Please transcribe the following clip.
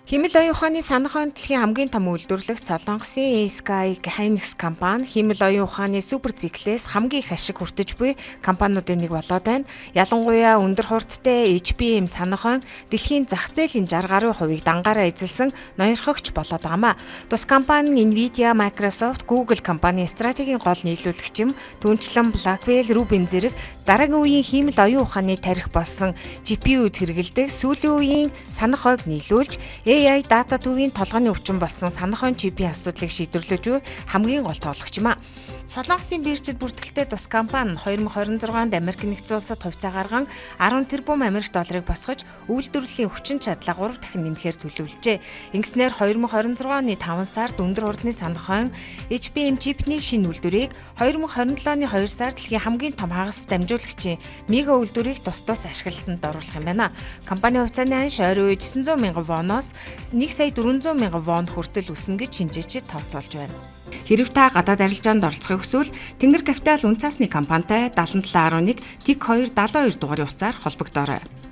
Хэмэл оюун ухааны санах онцлогийн хамгийн том үйлдвэрлэгч Солонгосын Sky Hynix компани хэмэл оюун ухааны супер циклээс хамгийн их ашиг хүртэж буй компаниудын нэг болоод байна. Ялангуяа өндөр хурдтай HBM санах онь дэлхийн зах зээлийн 60 гаруй хувийг дангаараа эзэлсэн ноёрхогч болоод байгаамаа. Тус компани нь Nvidia, Microsoft, Google компани стратегийн гол нийлүүлэгч юм. Түүнчлэн Blackwell, Rubin зэрэг дараагийн үеийн хэмэл оюун ухааны тарих болсон GPU-д хэрэгэлдэг сүүлийн үеийн санах ойг нийлүүлж AI дата төвийн толгойн өвчин болсон санах онь чипийн асуудлыг шийдвэрлэж буй хамгийн гол тоглогч юм а. Солонгосын биржид бүртгэлтэй тус компани 2026 онд Америк нэгдсэн улсад хувьцаа гарган 10 тэрбум Америк долларыг босгож үйлдвэрлэлийн хүчин чадлаа 3 дахин нэмэхээр төлөвлөжээ. Ингэснээр 2026 оны 5 сард өндөр хурдны санах онь HBM чипний шинэ үйлдвэрийг 2027 оны 2 сард дэлхийн хамгийн том хагас дамжуулагчийн мега үйлдвэрийг тус ашиглалтанд оруулах юм байна. Компани хувьцааны ханш ойрын үед 900 мянган воноос 1 сая 400 мянган вон хүртэл өснө гэж шинжээчид тооцоолж байна. Хэрэв та гадаад арилжаанд оролцохыг хүсвэл Тэнгэр Капитал үн цаасны компанитай 7711 тэг 272 дугаарын утсаар холбогдоорой.